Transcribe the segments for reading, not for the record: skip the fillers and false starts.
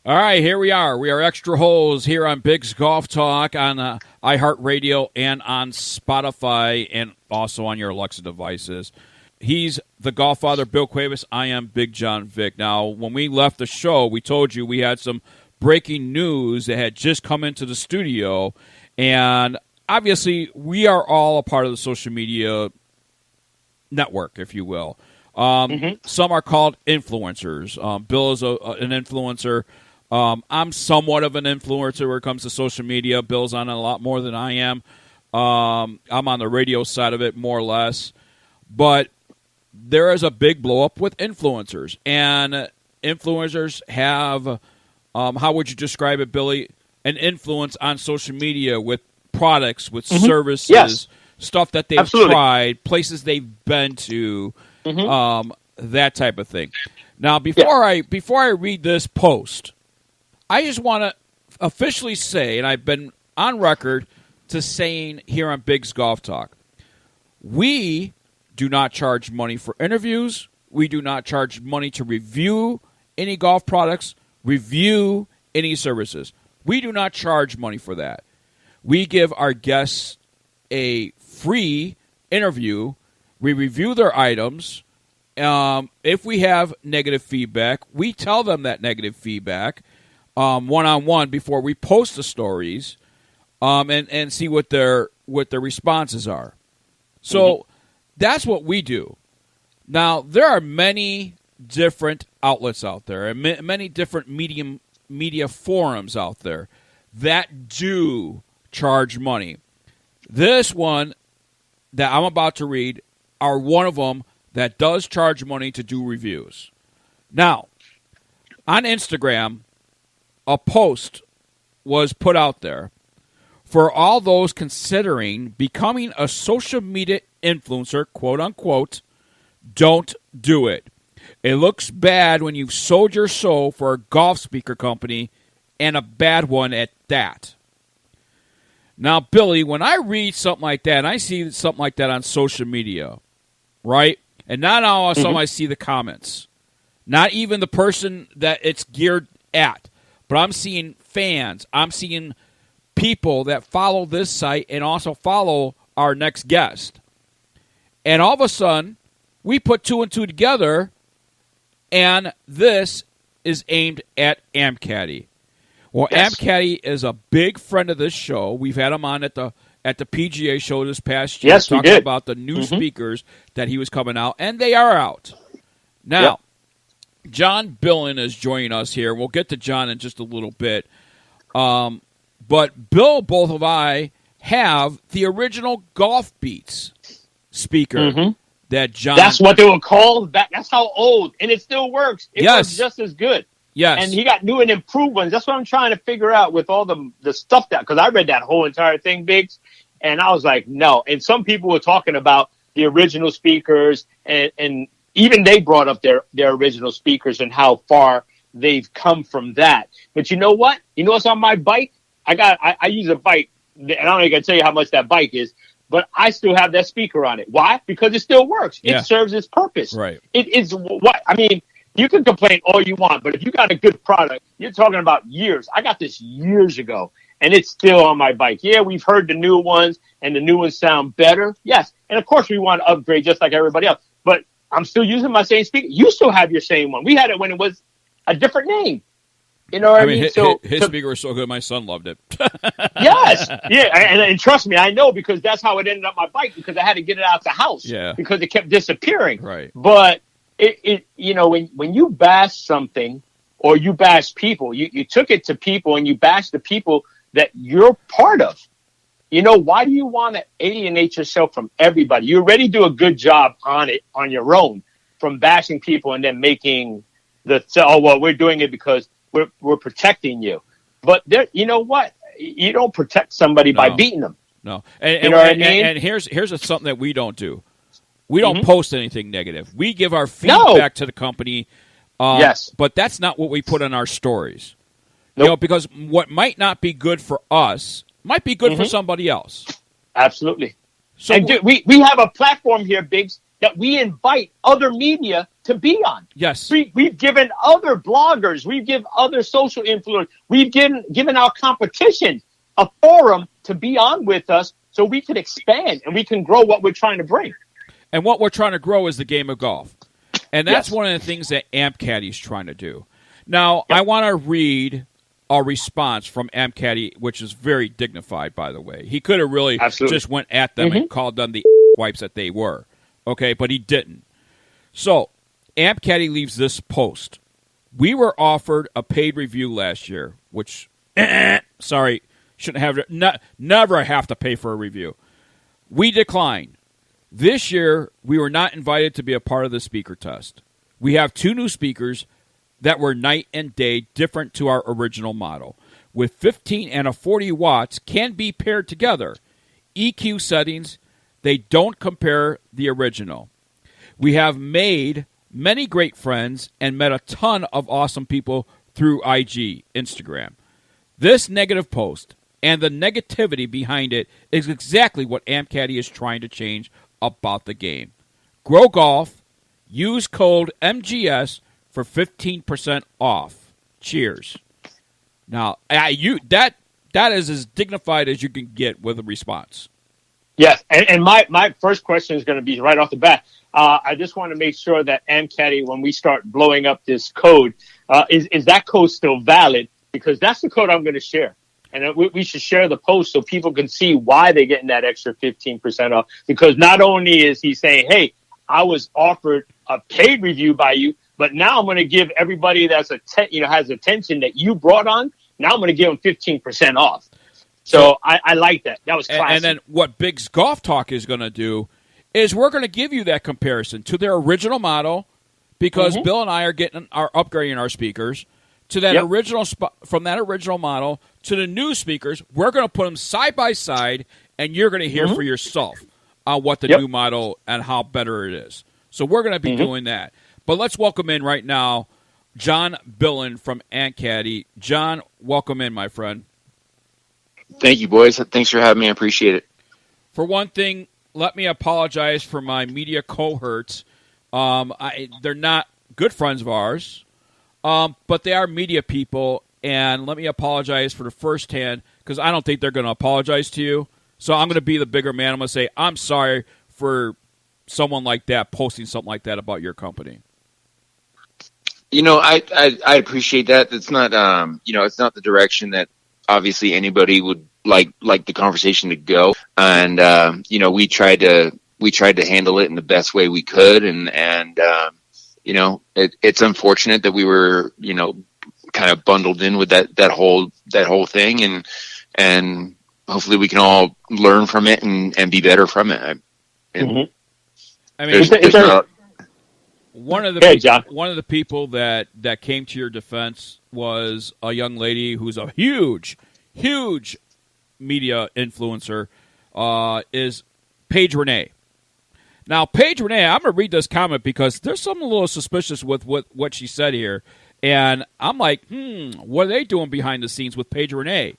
All right, here we are. We are Extra Holes here on Big's Golf Talk on iHeartRadio and on Spotify and also on your Alexa devices. He's the Golf Father, Bill Cuevas. I am Big John Vick. Now, when we left the show, we told you we had some breaking news that had just come into the studio. And obviously, we are all a part of the social media network, if you will. Some are called influencers. Bill is an influencer. I'm somewhat of an influencer when it comes to social media. Bill's on it a lot more than I am. I'm on the radio side of it more or less. But there is a big blow-up with influencers. And influencers have, how would you describe it, Billy, an influence on social media with products, with services, stuff that they've tried, places they've been to, that type of thing. Now, before I read this post, I just want to officially say, and I've been on record to saying here on Big's Golf Talk, we do not charge money for interviews. We do not charge money to review any golf products, review any services. We do not charge money for that. We give our guests a free interview. We review their items. If we have negative feedback, we tell them that negative feedback one-on-one before we post the stories and see what their responses are. So that's what we do. Now, there are many different outlets out there and many different media forums out there that do charge money. This one that I'm about to read are one of them that does charge money to do reviews. Now, on Instagram, a post was put out there for all those considering becoming a social media influencer, quote unquote. Don't do it. It looks bad when you've sold your soul for a golf speaker company, and a bad one at that. Now, Billy, when I read something like that, and I see something like that on social media, right? And not all of a sudden I see the comments. Not even the person that it's geared at. But I'm seeing fans. I'm seeing people that follow this site and also follow our next guest. And all of a sudden, we put two and two together, and this is aimed at Ampcaddy. Well, yes. Ampcaddy is a big friend of this show. We've had him on at the PGA show this past year, talking about the new speakers that he was coming out, and they are out. Now, John Billen is joining us here. We'll get to John in just a little bit. But Bill, both of I, have the original Golf Beats speaker that John... That's what they were called. That's how old. And it still works. It works just as good. Yes. And he got new and improved ones. That's what I'm trying to figure out with all the stuff that... Because I read that whole entire thing, Biggs, and I was like, no. And some people were talking about the original speakers, and even they brought up their original speakers and how far they've come from that. But you know what? You know what's on my bike? I use a bike, and I don't even gonna tell you how much that bike is, but I still have that speaker on it. Why? Because it still works. Yeah. It serves its purpose. Right. It is what I mean. You can complain all you want, but if you got a good product, you're talking about years. I got this years ago, and it's still on my bike. Yeah, we've heard the new ones, and the new ones sound better. Yes, and of course we want to upgrade just like everybody else. But I'm still using my same speaker. You still have your same one. We had it when it was a different name. You know what I mean? His speaker was so good, my son loved it. Yes. Yeah, and trust me, I know, because that's how it ended up my bike, because I had to get it out the house because it kept disappearing. Right. But it you know, when you bash something or you bash people, you took it to people and you bash the people that you're part of. You know, why do you want to alienate yourself from everybody? You already do a good job on it on your own, from bashing people and then making we're doing it because we're protecting you. But there, you know what? You don't protect somebody by beating them. No. You know what I mean? And here's something that we don't do. We don't post anything negative. We give our feedback to the company. Yes. But that's not what we put on our stories. Nope. You know, because what might not be good for us might be good for somebody else. Absolutely. So and we have a platform here, Biggs, that we invite other media to be on. Yes. We've given other bloggers, we've given other social influencers, we've given our competition a forum to be on with us so we can expand and we can grow what we're trying to bring. And what we're trying to grow is the game of golf. And that's one of the things that Ampcaddy is trying to do. Now, I want to read a response from Ampcaddy, which is very dignified, by the way. He could have really just went at them and called them the wipes that they were. Okay, but he didn't. So, Ampcaddy leaves this post. We were offered a paid review last year, which, sorry, shouldn't have, never have to pay for a review. We declined. This year, we were not invited to be a part of the speaker test. We have 2 new speakers that were night and day different to our original model. With 15 and a 40 watts can be paired together. EQ settings, they don't compare the original. We have made many great friends and met a ton of awesome people through IG, Instagram. This negative post and the negativity behind it is exactly what Ampcaddy is trying to change about the game. Grow golf. Use code MGS for 15% off. Cheers. Now, that is as dignified as you can get with a response. Yes, and my first question is going to be right off the bat. I just want to make sure that Ampcaddy, when we start blowing up this code, is that code still valid? Because that's the code I'm going to share. And we should share the post so people can see why they're getting that extra 15% off. Because not only is he saying, hey, I was offered a paid review by you, but now I'm going to give everybody that's has attention that you brought on, now I'm going to give them 15% off. So I like that. That was classic. And then what Big's Golf Talk is going to do is we're going to give you that comparison to their original model, because Bill and I are upgrading our speakers to that original from that original model to the new speakers. We're going to put them side by side, and you're going to hear for yourself what the new model and how better it is. So we're going to be doing that. But let's welcome in right now John Billen from Ampcaddy. John, welcome in, my friend. Thank you, boys. Thanks for having me. I appreciate it. For one thing, let me apologize for my media cohorts. They're not good friends of ours, but they are media people, and let me apologize for the first hand, because I don't think they're going to apologize to you. So I'm going to be the bigger man. I'm going to say, I'm sorry for someone like that posting something like that about your company. I appreciate that. It's not, it's not the direction that obviously anybody would like the conversation to go. And, we tried to handle it in the best way we could. And it's unfortunate that we were, kind of bundled in with that whole thing, and hopefully we can all learn from it and be better from it. I mean, one of the people that came to your defense was a young lady who's a huge media influencer, is Paige Renee. Now, Paige Renee, I'm going to read this comment because there's something a little suspicious with what she said here. And I'm like, what are they doing behind the scenes with Paige Renee?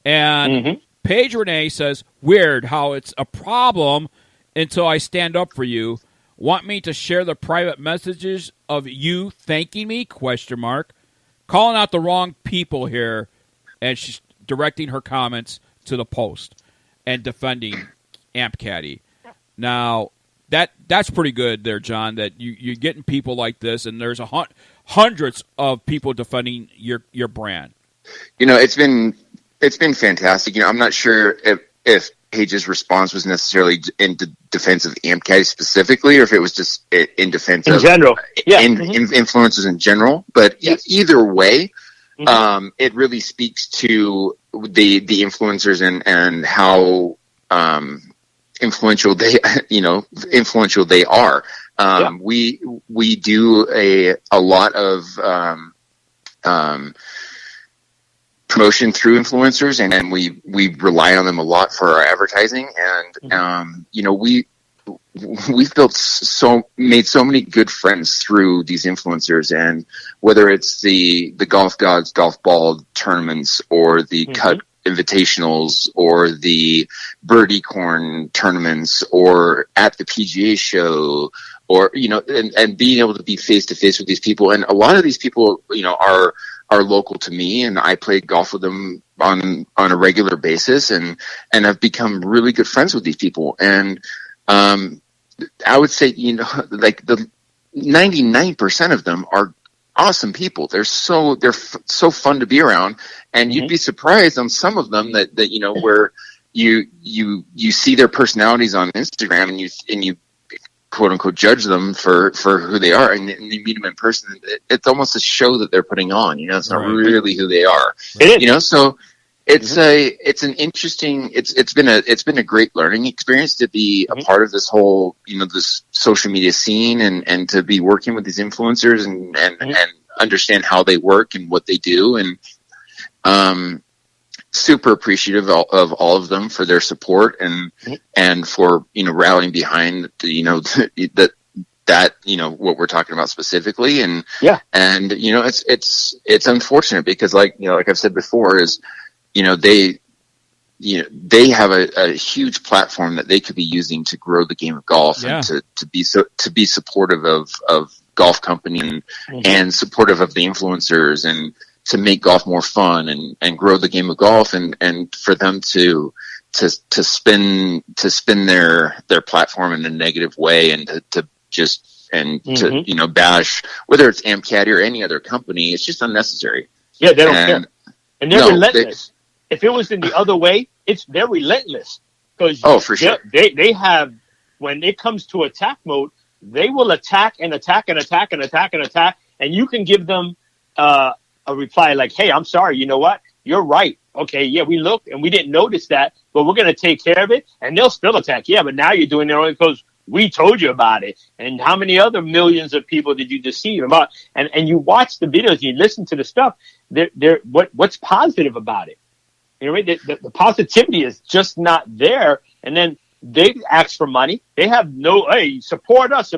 And Paige Renee says, weird how it's a problem until I stand up for you. Want me to share the private messages of you thanking me? ? Calling out the wrong people here. And she's directing her comments to the post and defending Ampcaddy. Now, that's pretty good there, John, that you're getting people like this, and there's hundreds of people defending your brand. It's been fantastic. I'm not sure if Paige's response was necessarily in defense of Ampcaddy specifically, or if it was just in defense of general, influencers in general. But either way, it really speaks to the influencers and how influential they are. We do a lot of promotion through influencers, and we rely on them a lot for our advertising. And we've made so many good friends through these influencers, and whether it's the Golf Gods golf ball tournaments or the invitationals or the birdie corn tournaments or at the PGA show, or, and being able to be face to face with these people. And a lot of these people, are local to me, and I play golf with them on a regular basis, and I've become really good friends with these people. And, I would say, like the 99% of them are awesome people. They're so fun to be around, and you'd be surprised on some of them that where you see their personalities on Instagram, and you quote unquote judge them for who they are, and you meet them in person. It's almost a show that they're putting on. It's not really who they are. It is. So it's an interesting. It's been a great learning experience to be a part of this whole this social media scene, and to be working with these influencers and understand how they work and what they do, and super appreciative of all of them for their support and for rallying behind that what we're talking about specifically. And it's unfortunate because like I've said before is they have a huge platform that they could be using to grow the game of golf and to be supportive of golf company and supportive of the influencers, and to make golf more fun and grow the game of golf, and for them to spin their platform in a negative way, and to bash, whether it's Ampcaddy or any other company. It's just unnecessary. Yeah, they don't care. And they're relentless. If it was in the other way, they're relentless. Because for sure. They have, when it comes to attack mode, they will attack and attack and attack and attack and attack, and you can give them a reply like, hey, I'm sorry, you know what? You're right. Okay, yeah, we looked and we didn't notice that, but we're going to take care of it, and they'll still attack. Yeah, but now you're doing it only because we told you about it. And how many other millions of people did you deceive about? And you watch the videos, you listen to the stuff. What's positive about it? The positivity is just not there. And then they ask for money. They have hey, support us.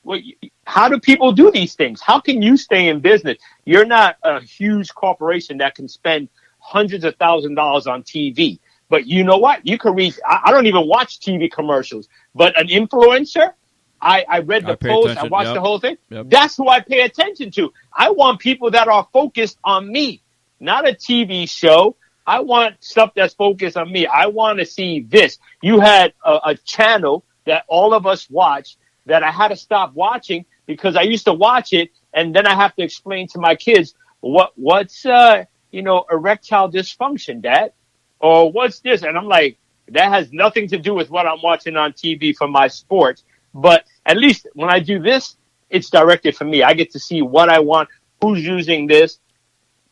Well, how do people do these things? How can you stay in business? You're not a huge corporation that can spend hundreds of thousands of dollars on TV. But you know what? You can reach. I don't even watch TV commercials. But an influencer, I read the post. I watched the whole thing. Yep. That's who I pay attention to. I want people that are focused on me, not a TV show. I want stuff that's focused on me. I want to see this. You had a channel that all of us watch that I had to stop watching because I used to watch it, and then I have to explain to my kids what's erectile dysfunction, Dad, or what's this, and I'm like, that has nothing to do with what I'm watching on TV for my sports. But at least when I do this, it's directed for me. I get to see what I want, who's using this,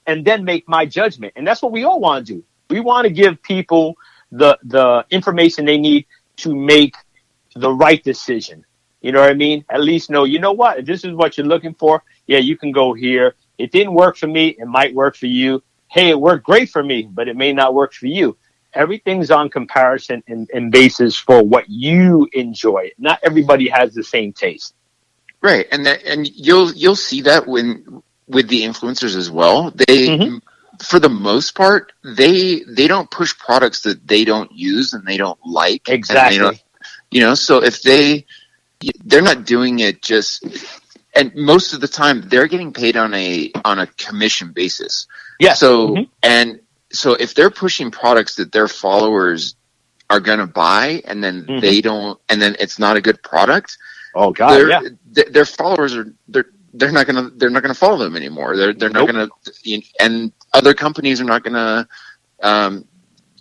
and then make my judgment. And that's what we all want to do. We want to give people the information they need to make the right decision. You know what I mean? At least know, you know what? If this is what you're looking for, yeah, you can go here. It didn't work for me. It might work for you. Hey, it worked great for me, but it may not work for you. Everything's on comparison and basis for what you enjoy. Not everybody has the same taste. Right. And you'll see that with the influencers as well. They, for the most part, they don't push products that they don't use and they don't like. Exactly. So if they're not doing it just, and most of the time they're getting paid on a commission basis. Yeah. So, so if they're pushing products that their followers are going to buy, and then they don't, and then it's not a good product. Oh God. Their followers they're not gonna follow them anymore. They're not gonna, and other companies are not gonna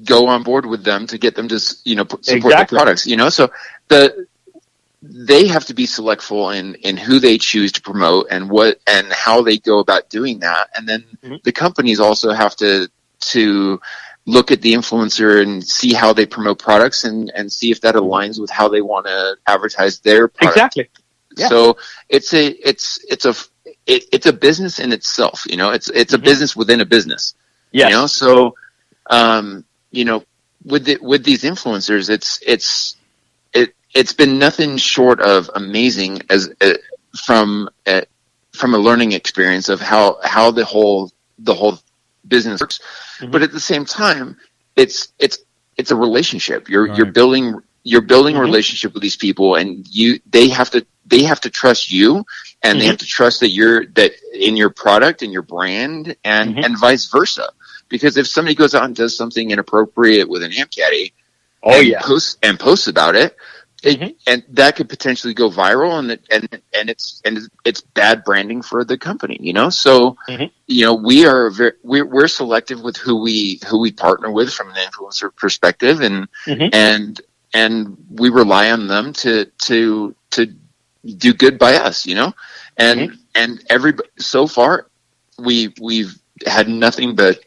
go on board with them to get them to support their products. So they have to be selectful in who they choose to promote and how they go about doing that. And then the companies also have to look at the influencer and see how they promote products and see if that aligns with how they want to advertise their product. Exactly. Yeah. So it's a business in itself. It's a business within a business. Yeah. So with these influencers, it's been nothing short of amazing from a learning experience of how the whole business works. Mm-hmm. But at the same time, it's a relationship. You're Right. building a relationship with these people, and they have to trust you, and they have to trust that in your product and your brand, and vice versa. Because if somebody goes out and does something inappropriate with an Ampcaddy, posts about it, and that could potentially go viral, and it's bad branding for the company, you know. So we're selective with who we partner with from an influencer perspective, and we rely on them to do good by us, you know. And so far we've had nothing but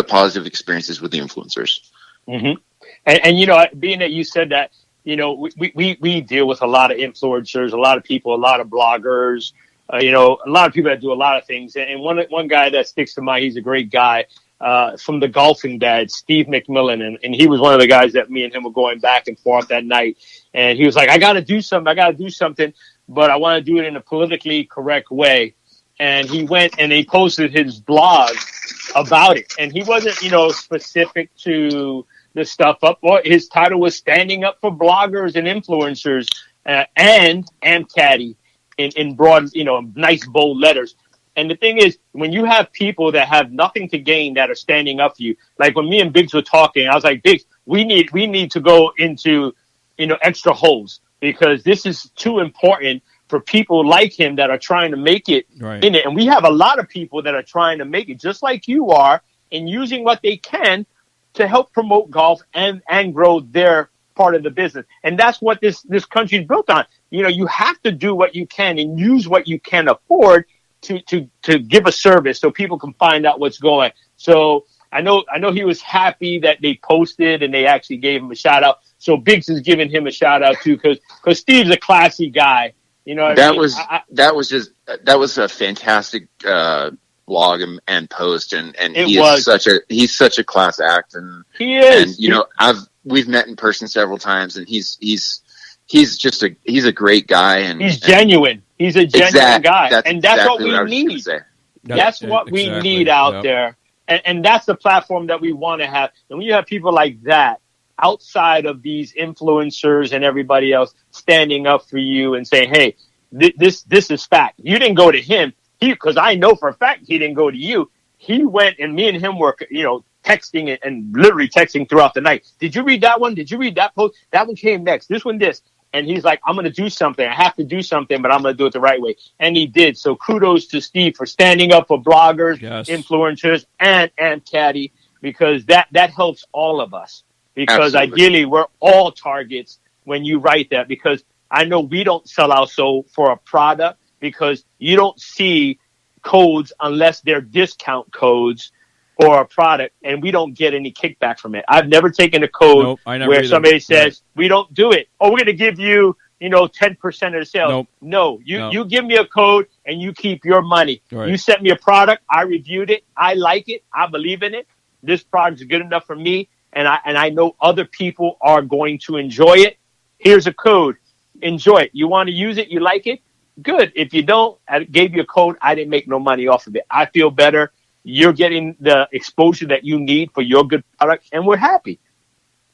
positive experiences with the influencers. And you know, being that you said that, you know, we deal with a lot of influencers, a lot of people, a lot of bloggers, you know, a lot of people that do a lot of things. And one guy that sticks to mind, he's a great guy, from the Golfing Dad, Steve McMillan. And he was one of the guys that me and him were going back and forth that night. And he was like, I got to do something, but I want to do it in a politically correct way. And he went and he posted his blog about it. And he wasn't, you know, specific to the stuff up. Or his title was Standing Up for Bloggers and Influencers, and Ampcaddy in broad, you know, nice bold letters. And the thing is, when you have people that have nothing to gain that are standing up for you, like when me and Biggs were talking, I was like, Biggs, we need to go into, you know, extra holes, because this is too important for people like him that are trying to make it in it. And we have a lot of people that are trying to make it just like you are, and using what they can to help promote golf and grow their part of the business. And that's what this country is built on. You know, you have to do what you can and use what you can afford to give a service so people can find out what's going. So I know he was happy that they posted and they actually gave him a shout out. So Biggs is giving him a shout out too, because Steve's a classy guy. You know, that was a fantastic blog and post, and he's such a class act, and he is. And you know, we've met in person several times, and he's a great guy, and he's genuine. He's a genuine guy, and that's exactly what we need. That's what we need out there, and that's the platform that we want to have. And when you have people like that outside of these influencers and everybody else standing up for you and saying, hey, this is fact. You didn't go to him. Because I know for a fact he didn't go to you. He went, and me and him were, you know, texting and literally texting throughout the night. Did you read that one? Did you read that post? That one came next. This one, this. And he's like, I'm going to do something. I have to do something, but I'm going to do it the right way. And he did. So kudos to Steve for standing up for bloggers, influencers, and Ampcaddy, because that helps all of us. Because ideally, we're all targets when you write that. Because I know we don't sell our soul for a product, because you don't see codes unless they're discount codes for a product, and we don't get any kickback from it. I've never taken a code where somebody says, we don't do it. Oh, we're going to give you, you know, 10% of the sales. No, you give me a code and you keep your money. Right. You sent me a product. I reviewed it. I like it. I believe in it. This product is good enough for me. And I know other people are going to enjoy it. Here's a code. Enjoy it. You want to use it? You like it? Good. If you don't, I gave you a code. I didn't make no money off of it. I feel better. You're getting the exposure that you need for your good product, and we're happy.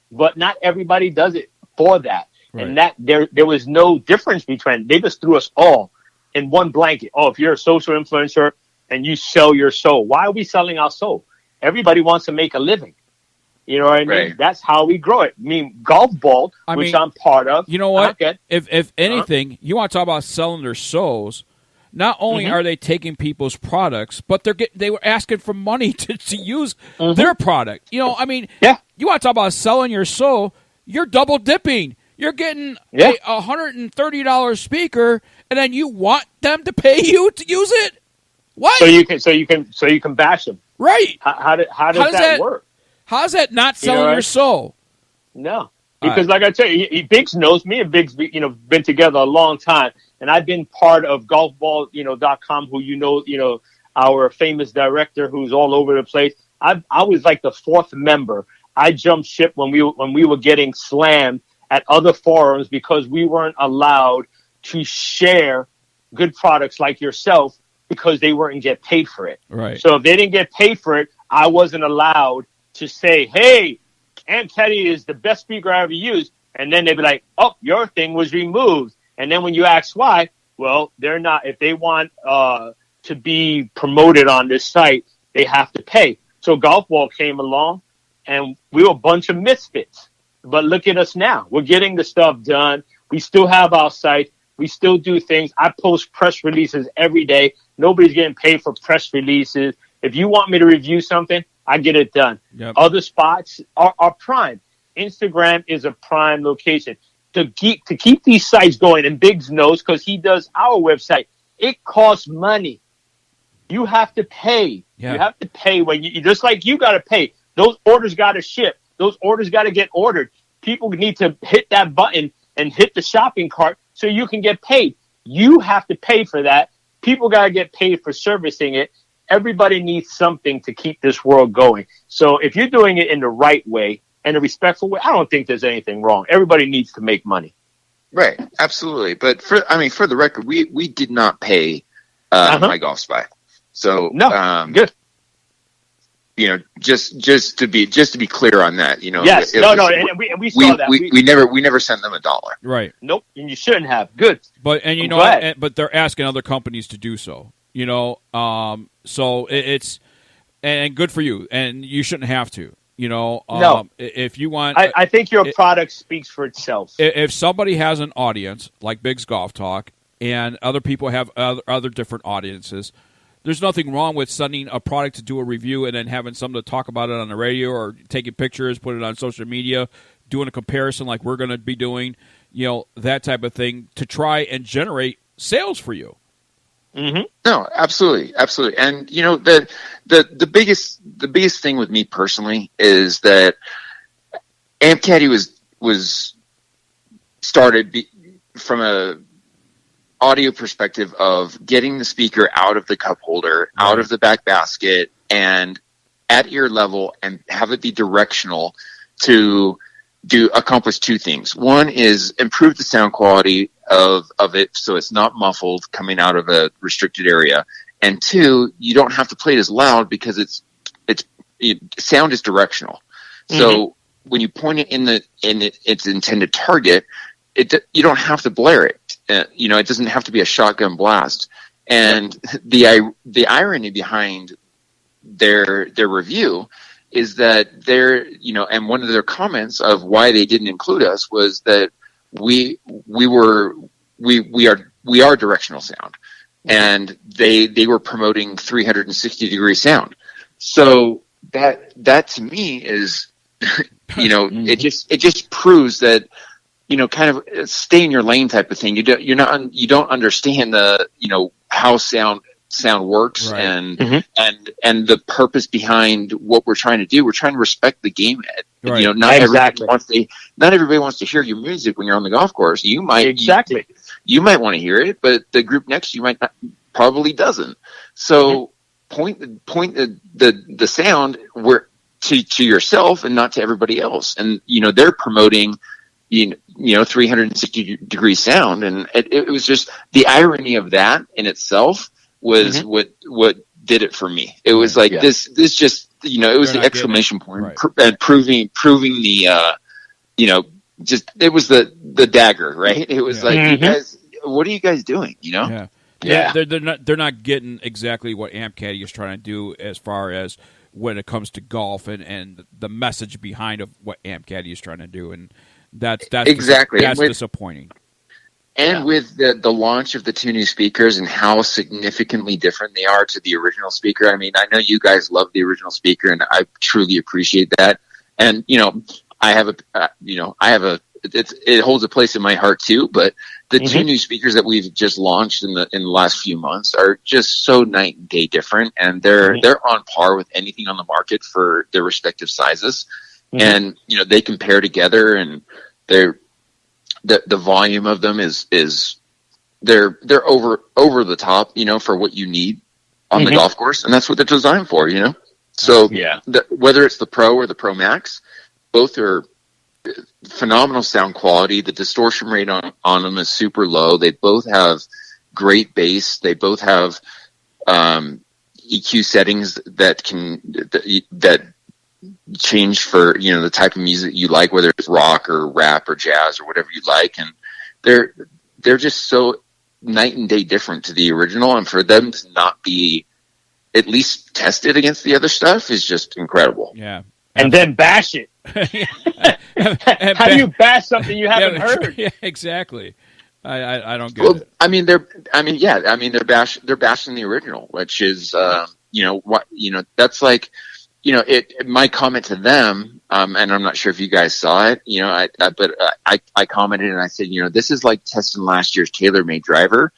But not everybody does it for that. Right. And that there was no difference between, they just threw us all in one blanket. Oh, if you're a social influencer and you sell your soul, why are we selling our soul? Everybody wants to make a living. You know what I mean? Right. That's how we grow it. I mean, Golf Ball, which I'm part of. You know what? If anything, you want to talk about selling their souls, not only are they taking people's products, but they were asking for money to use their product. You know, I mean, you want to talk about selling your soul, you're double dipping. You're getting a $130 speaker, and then you want them to pay you to use it? What? So you can bash them. Right. How does that work? How's that not selling your soul? No, because like I tell you, Biggs knows me, and Biggs, you know, been together a long time, and I've been part of golfball.com, who you know, our famous director who's all over the place. I was like the fourth member. I jumped ship when we were getting slammed at other forums because we weren't allowed to share good products like yourself because they weren't get paid for it. Right. So if they didn't get paid for it, I wasn't allowed to say, hey, Ampcaddy is the best speaker I ever used. And then they'd be like, oh, your thing was removed. And then when you ask why, well, they're not. If they want to be promoted on this site, they have to pay. So Golf Ball came along, and we were a bunch of misfits. But look at us now. We're getting the stuff done. We still have our site. We still do things. I post press releases every day. Nobody's getting paid for press releases. If you want me to review something, I get it done. Yep. Other spots are prime. Instagram is a prime location. To keep these sites going, and Biggs knows because he does our website, it costs money. You have to pay. Yeah. You have to pay when you just like you got to pay. Those orders got to ship. Those orders got to get ordered. People need to hit that button and hit the shopping cart so you can get paid. You have to pay for that. People got to get paid for servicing it. Everybody needs something to keep this world going. So if you're doing it in the right way and a respectful way, I don't think there's anything wrong. Everybody needs to make money. Right. Absolutely. But for the record, we did not pay My Golf Spy. So no, good. You know, just to be clear on that, you know. Yes. And we saw that. We never sent them $1. Right. Nope. And you shouldn't have. Good. But but they're asking other companies to do so. You know, so it's and good for you, and you shouldn't have to. You know, no. If you want, I think your product speaks for itself. If somebody has an audience like Biggs Golf Talk, and other people have other different audiences, there's nothing wrong with sending a product to do a review and then having someone to talk about it on the radio or taking pictures, put it on social media, doing a comparison like we're going to be doing, you know, that type of thing to try and generate sales for you. Mm-hmm. No, absolutely. And you know, the biggest thing with me personally is that Ampcaddy was started from a audio perspective of getting the speaker out of the cup holder, out of the back basket, and at ear level, and have it be directional to accomplish two things. One is improve the sound quality of it so it's not muffled coming out of a restricted area. And two, you don't have to play it as loud because sound is directional. Mm-hmm. So when you point it in its intended target, you don't have to blare it. You know, it doesn't have to be a shotgun blast. And the irony behind their review is that and one of their comments of why they didn't include us was that we are directional sound, and they were promoting 360 degree sound. So that to me is, you know, it just proves that, you know, kind of stay in your lane type of thing. You don't understand how sound works, right. and the purpose behind what we're trying to do. We're trying to respect the game. Right. You know, not everybody wants to hear your music when you're on the golf course. You might you might want to hear it, but the group next to you probably doesn't. So point the sound where to yourself and not to everybody else. And you know, they're promoting 360 degree sound, and it was just the irony of that in itself was what did it for me. It was like this just, you know, it was the exclamation point, and proving the just it was the dagger, right? It was like, you guys, what are you guys doing? You know? Yeah. They're not getting exactly what Ampcaddy is trying to do as far as when it comes to golf and the message behind of what Ampcaddy is trying to do, and that's exactly that's disappointing. And with the launch of the two new speakers and how significantly different they are to the original speaker. I mean, I know you guys love the original speaker, and I truly appreciate that. And you know, it holds a place in my heart too. But the two new speakers that we've just launched in the last few months are just so night and day different, and they're on par with anything on the market for their respective sizes. And you know, they compare together, and the volume of them is they're over the top, you know, for what you need on the golf course, and that's what they're designed for, you know. So whether it's the Pro or the Pro Max, both are phenomenal sound quality. The distortion rate on them is super low. They both have great bass. They both have EQ settings that change for, you know, the type of music you like, whether it's rock or rap or jazz or whatever you like. And they're just so night and day different to the original. And for them to not be at least tested against the other stuff is just incredible. Yeah. And then bash it. How do you bash something you haven't heard? Yeah, exactly. I don't get it. They're bashing the original, which is, that's like, you know, my comment to them, and I'm not sure if you guys saw it, you know, I commented and I said, you know, this is like testing last year's TaylorMade driver,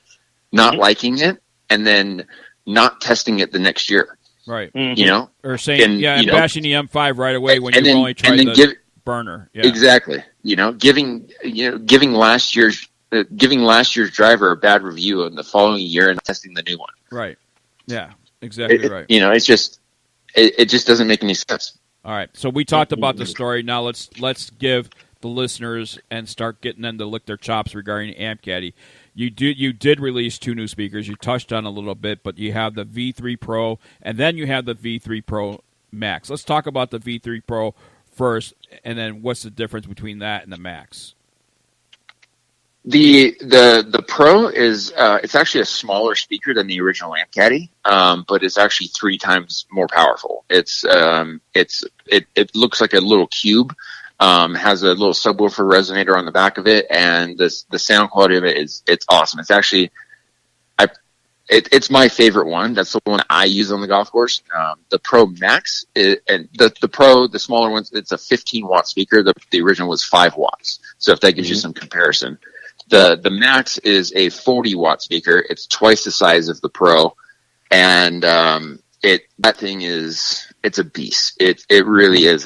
not liking it, and then not testing it the next year. Right. You know? Or saying, and bashing the M5 right away when you've only tried the burner. Yeah. Exactly. You know, giving last year's driver a bad review in the following year and testing the new one. Right. Yeah, exactly right. You know, it's just, it just doesn't make any sense. All right. So we talked about the story. Now let's give the listeners and start getting them to lick their chops regarding Ampcaddy. You did release 2 new speakers. You touched on a little bit, but you have the V3 Pro and then you have the V3 Pro Max. Let's talk about the V3 Pro first, and then what's the difference between that and the Max? The Pro is it's actually a smaller speaker than the original Ampcaddy, but it's actually 3 times more powerful. It looks like a little cube. Has a little subwoofer resonator on the back of it, and the sound quality of it's awesome. It's actually it's my favorite one. That's the one I use on the golf course. The Pro Max and the Pro, the smaller ones, it's a 15-watt speaker. The original was 5 watts. So if that gives you some comparison. The Max is a 40-watt speaker. It's twice the size of the Pro, and that thing it's a beast. It really is.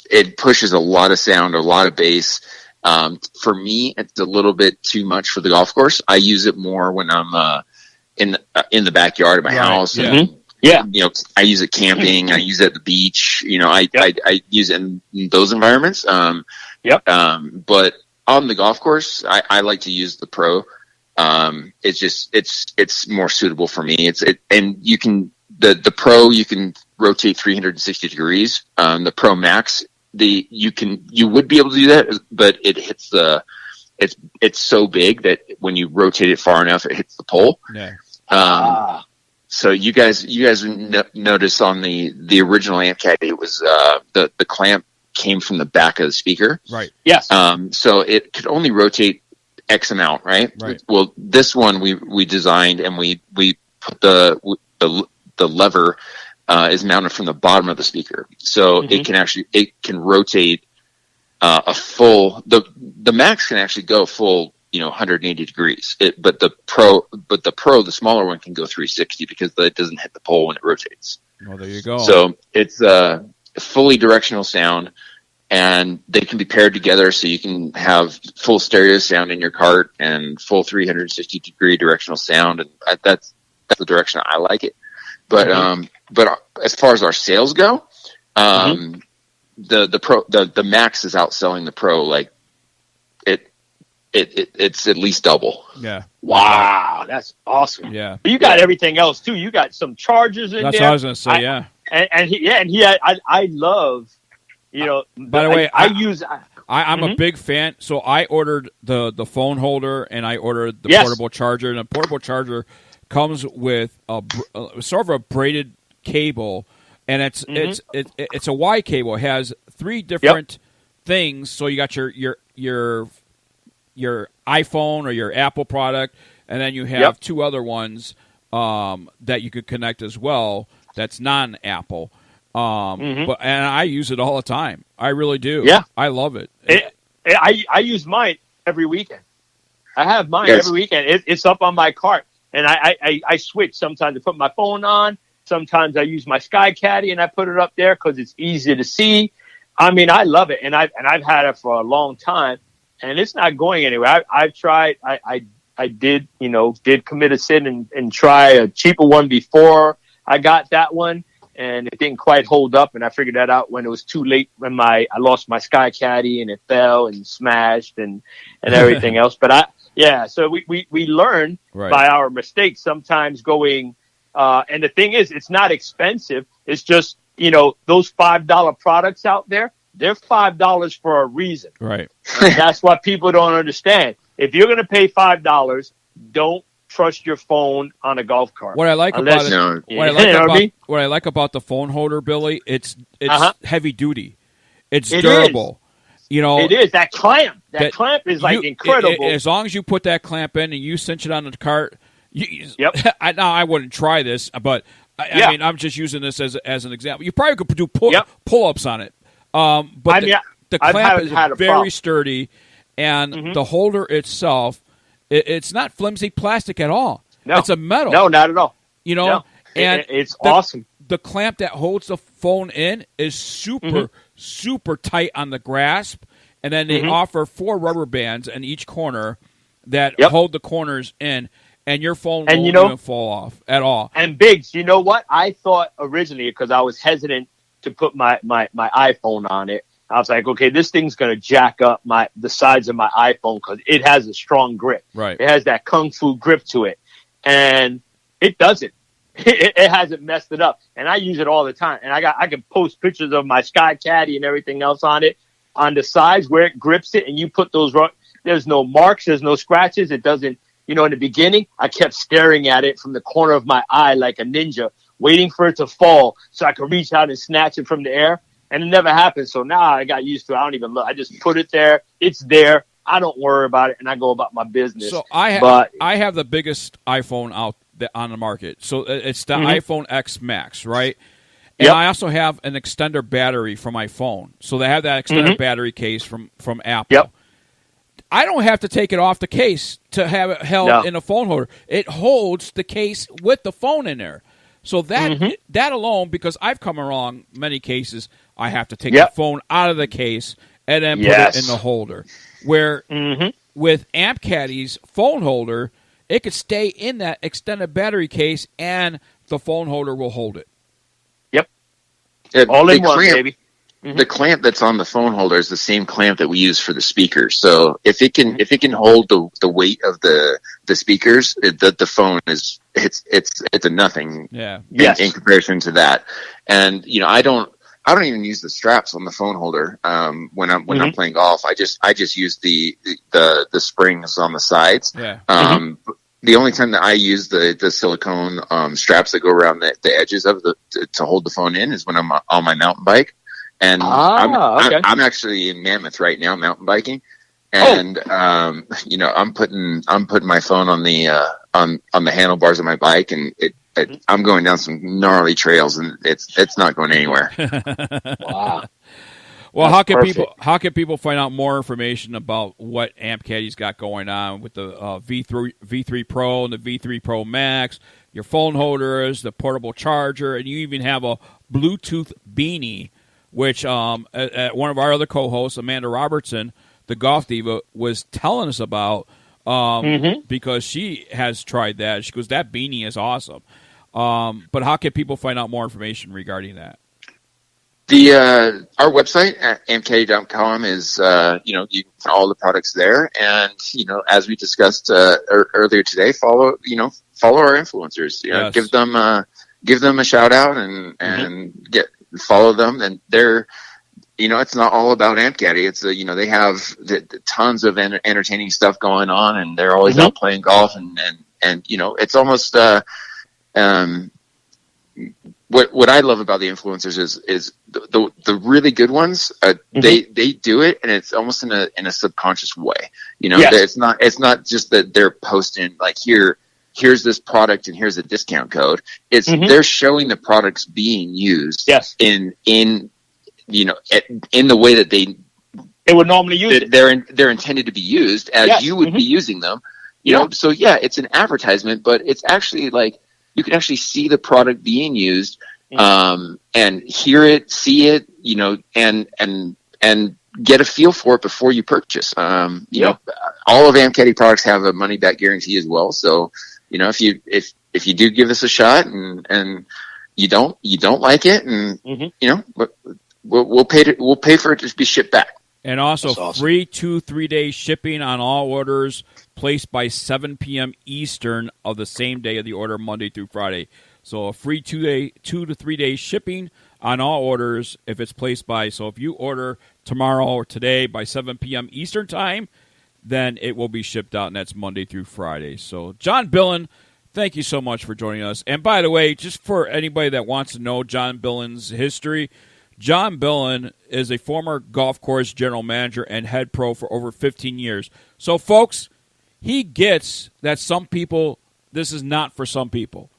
It pushes a lot of sound, a lot of bass. For me, it's a little bit too much for the golf course. I use it more when I'm in the backyard of my house. Yeah. And, you know, I use it camping. I use it at the beach. You know, I use it in those environments. But on the golf course, I like to use the Pro. It's more suitable for me. And you can the Pro, you can rotate 360 degrees. The Pro Max, you would be able to do that, but it hits it's so big that when you rotate it far enough, it hits the pole. Yeah. So you guys notice on the original Ampcaddy, it was the clamp came from the back of the speaker. Right. Yes. So it could only rotate X amount, right? Right. Well, this one we designed and we put the lever is mounted from the bottom of the speaker, so it can rotate a full. The Max can actually go full, 180 degrees. But the Pro, the smaller one, can go 360 because it doesn't hit the pole when it rotates. Oh, there you go. So it's fully directional sound, and they can be paired together, so you can have full stereo sound in your cart and full 360 degree directional sound, and that's the direction I like it. But as far as our sales go, the Max is outselling the Pro. Like it's at least double. Yeah. Wow, that's awesome. Yeah. But you got everything else too. You got some chargers in That's there. what I was going to say. Yeah. I love. By the way, I'm Mhm. a big fan. So I ordered the phone holder and I ordered the portable charger. And the portable charger comes with sort of a braided cable, and it's a Y cable. It has 3 different things. So you got your iPhone or your Apple product, and then you have 2 other ones that you could connect as well. That's non-Apple. But I use it all the time. I really do. Yeah, I love it. I use mine every weekend. I have mine every weekend. It's up on my cart. And I switch. Sometimes I put my phone on. Sometimes I use my Ampcaddy and I put it up there because it's easy to see. I mean, I love it, and I've had it for a long time, and it's not going anywhere. I've tried. I did commit a sin and try a cheaper one before I got that one, and it didn't quite hold up. And I figured that out when it was too late, when I lost my Ampcaddy and it fell and smashed and everything else. But Yeah, so we learn by our mistakes sometimes going, and the thing is, it's not expensive. It's just, those $5 products out there, they're $5 for a reason. Right. And that's what people don't understand. If you're going to pay $5, don't trust your phone on a golf cart. What I like about it, what I like about the phone holder, Billy, it's heavy duty. It's durable. It is. That clamp is incredible. As long as you put that clamp in and you cinch it on the cart. Now I wouldn't try this, but I mean, I'm just using this as an example. You probably could do pull-ups on it. But the clamp is very sturdy, and the holder itself, it's not flimsy plastic at all. No. It's a metal. No, not at all. And it's awesome. The clamp that holds the phone in is super tight on the grasp, and then they offer 4 rubber bands in each corner that hold the corners in, and your phone won't even fall off at all. And Biggs, you know what? I thought originally, because I was hesitant to put my iPhone on it, I was like, okay, this thing's going to jack up the sides of my iPhone because it has a strong grip. Right. It has that kung fu grip to it, and it doesn't. It hasn't messed it up, and I use it all the time. And I can post pictures of my Ampcaddy and everything else on it, on the sides where it grips it, and you put those. There's no marks, there's no scratches. It doesn't. In the beginning, I kept staring at it from the corner of my eye like a ninja, waiting for it to fall so I could reach out and snatch it from the air, and it never happened. So now I got used to it. I don't even look. I just put it there. It's there. I don't worry about it, and I go about my business. So I have the biggest iPhone out on the market. So it's the iPhone X Max, right? And I also have an extender battery for my phone. So they have that extender battery case from Apple. Yep. I don't have to take it off the case to have it held in a phone holder. It holds the case with the phone in there. So that alone, because I've come along many cases, I have to take the phone out of the case and then put it in the holder. Where with Ampcaddy's phone holder, it could stay in that extended battery case, and the phone holder will hold it. Yep. All in one, baby. The clamp that's on the phone holder is the same clamp that we use for the speakers. So if it can hold the weight of the speakers, the phone is it's a nothing. Yeah. In comparison to that. And I don't even use the straps on the phone holder when I'm playing golf. I just use the springs on the sides. Yeah. The only time that I use the silicone straps that go around the edges of to hold the phone in is when I'm on my mountain bike. And I'm actually in Mammoth right now, mountain biking, and I'm putting my phone on the handlebars of my bike, and I'm going down some gnarly trails, and it's not going anywhere. Wow. Well, how can people find out more information about what Ampcaddy's got going on with the V3 Pro and the V3 Pro Max, your phone holders, the portable charger, and you even have a Bluetooth beanie, which one of our other co-hosts, Amanda Robertson, the Golf Diva, was telling us about because she has tried that. She goes, that beanie is awesome. But how can people find out more information regarding that? Our website at ampcaddy.com is, you can find all the products there. And, as we discussed, earlier today, follow our influencers, yes. give them a shout out and follow them. And they're, it's not all about Ampcaddy. It's, they have tons of entertaining stuff going on, and they're always out playing golf and it's almost, what I love about the influencers is the really good ones. They do it, and it's almost in a subconscious way. Yes. It's not just that they're posting like here's this product and here's a discount code. It's they're showing the products being used. Yes. In the way that they would normally use it. They're intended to be used as you would be using them. So it's an advertisement, but it's actually like, you can actually see the product being used, and hear it, see it, and get a feel for it before you purchase. All of Ampcaddy products have a money back guarantee as well. So, if you do give this a shot and you don't like it, and we'll pay for it to be shipped back. And also awesome. free 2-3 day shipping on all orders placed by 7 p.m. Eastern of the same day of the order, Monday through Friday. So a free 2 to 3 day shipping on all orders if it's placed by. So if you order tomorrow or today by 7 p.m. Eastern time, then it will be shipped out, and that's Monday through Friday. So John Billen, thank you so much for joining us. And by the way, just for anybody that wants to know John Billen's history, John Billen is a former golf course general manager and head pro for over 15 years. So, folks, he gets that some people, this is not for some people.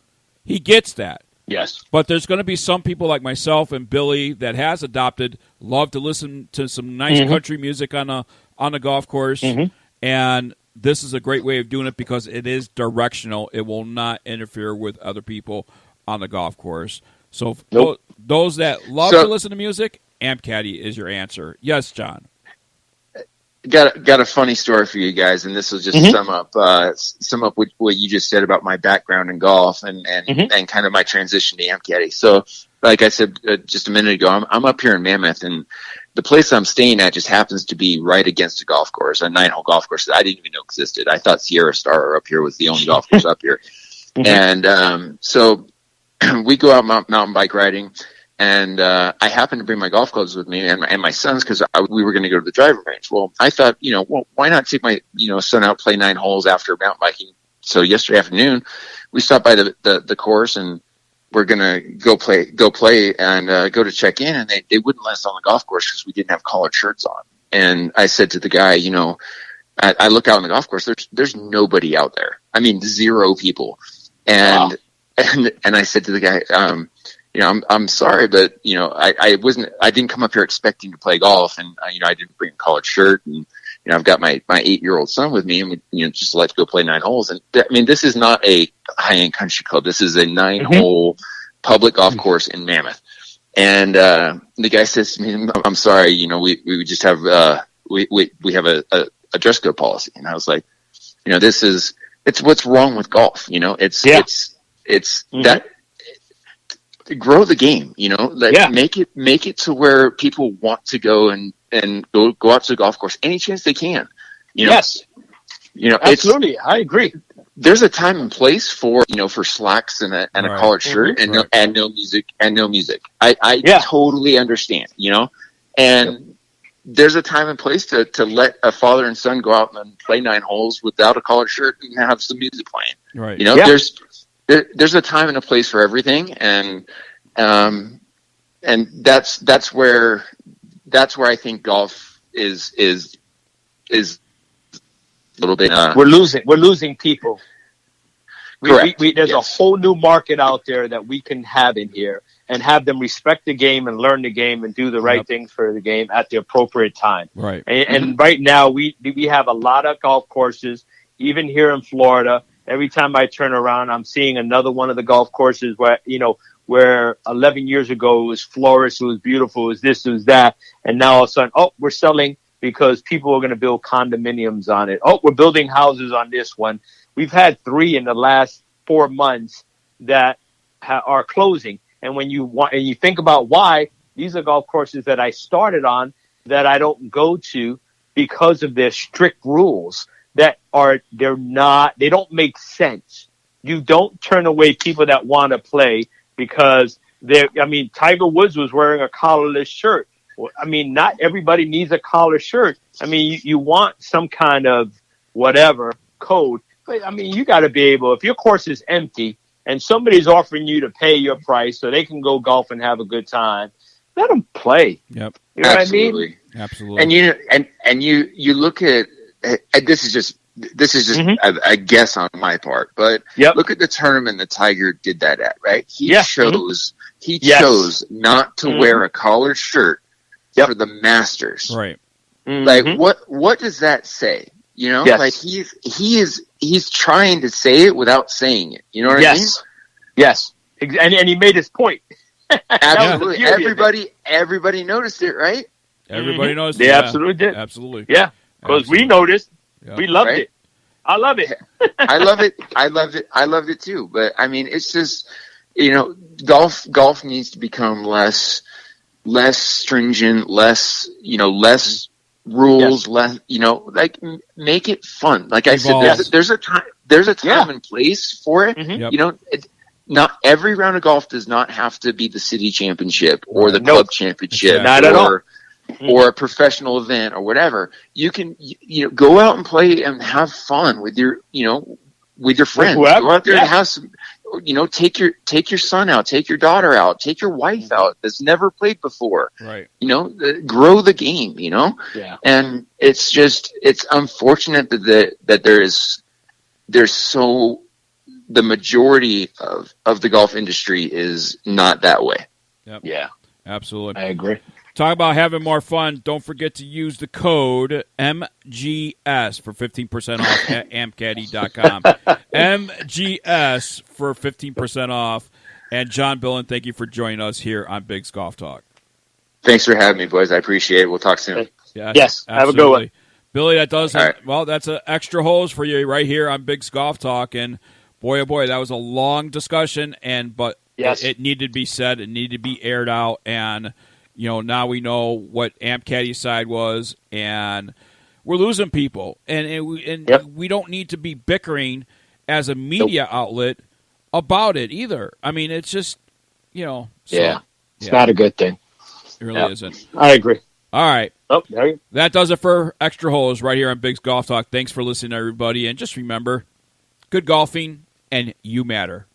He gets that. Yes. But there's going to be some people like myself and Billy that has adopted, love to listen to some nice country music on a golf course. And this is a great way of doing it because it is directional. It will not interfere with other people on the golf course. So those that love to listen to music, Ampcaddy is your answer. Yes, John. Got a funny story for you guys, and this will just sum up what you just said about my background in golf and kind of my transition to Ampcaddy. So, like I said just a minute ago, I'm up here in Mammoth, and the place I'm staying at just happens to be right against a golf course, a 9-hole golf course that I didn't even know existed. I thought Sierra Star up here was the only golf course up here, and so we go out mountain bike riding. And I happened to bring my golf clubs with me and my sons because we were going to go to the driving range. Well, I thought, why not take my son out, play 9 holes after mountain biking? So yesterday afternoon, we stopped by the course and we're going to go play and go to check in. And they wouldn't let us on the golf course because we didn't have collared shirts on. And I said to the guy, I look out on the golf course. There's nobody out there. I mean, 0 people. And I said to the guy, I'm sorry, but I didn't come up here expecting to play golf, and I didn't bring a collared shirt, and I've got my 8-year-old son with me, and we just like to go play 9 holes. And this is not a high-end country club. This is a 9-hole public golf course in Mammoth. And the guy says to me, "I'm sorry, we just have we have a dress code policy." And I was like, it's what's wrong with golf. It's that. Grow the game, make it to where people want to go and go out to the golf course any chance they can. Yes. Absolutely. I agree. There's a time and place for slacks and a collared shirt and no music. I totally understand, and there's a time and place to let a father and son go out and play 9 holes without a collared shirt and have some music playing. Right. There's a time and a place for everything, and that's where I think golf is a little bit. We're losing people. Correct. There's a whole new market out there that we can have in here and have them respect the game and learn the game and do the right things for the game at the appropriate time. Right. And right now we have a lot of golf courses, even here in Florida. Every time I turn around, I'm seeing another one of the golf courses where 11 years ago it was florist, it was beautiful, it was this, it was that. And now all of a sudden, we're selling because people are going to build condominiums on it. We're building houses on this one. We've had 3 in the last 4 months that are closing. And when you think about why, these are golf courses that I started on that I don't go to because of their strict rules. They don't make sense. You don't turn away people that want to play because Tiger Woods was wearing a collarless shirt. Not everybody needs a collar shirt. You want some kind of whatever code, but you got to be able, if your course is empty and somebody's offering you to pay your price so they can go golf and have a good time, let them play. Yep. You know Absolutely. what I mean? Absolutely. And you look at, this is just a guess on my part, but look at the tournament that Tiger did that at, right? He chose not to wear a collared shirt for the Masters. Right. Like what does that say? Like he's trying to say it without saying it. You know what I mean? Yes. And he made his point. Absolutely. Everybody noticed it, right? Everybody noticed. They absolutely did. Absolutely. Yeah. Because we noticed. Yeah. We loved it. I love it. I love it. I loved it too. But it's just, golf needs to become less stringent, less rules, less, like make it fun. Like I said, there's a time and place for it. Mm-hmm. Not every round of golf does not have to be the city championship or the club championship, not at all. Or a professional event or whatever. You can, go out and play and have fun with your, with your friends. Go out there and have some, take your son out, take your daughter out, take your wife out that's never played before. Right. Grow the game, Yeah. And it's unfortunate that there's so, the majority of the golf industry is not that way. Yep. Yeah. Absolutely. I agree. Talk about having more fun. Don't forget to use the code MGS for 15% off at Ampcaddy.com. MGS for 15% off. And John Billen, thank you for joining us here on Biggs Golf Talk. Thanks for having me, boys. I appreciate it. We'll talk soon. Yes. Have a good one. Billy, that does it. Right. Well, that's an extra hose for you right here on Biggs Golf Talk. And boy, oh boy, that was a long discussion, but yes, it needed to be said. It needed to be aired out. And now we know what Ampcaddy's side was, and we're losing people. And we don't need to be bickering as a media outlet about it either. I mean, it's just, it's not a good thing. It really isn't. I agree. All right. Oh, there you. That does it for Extra Holes right here on Biggs Golf Talk. Thanks for listening, everybody. And just remember, good golfing, and you matter.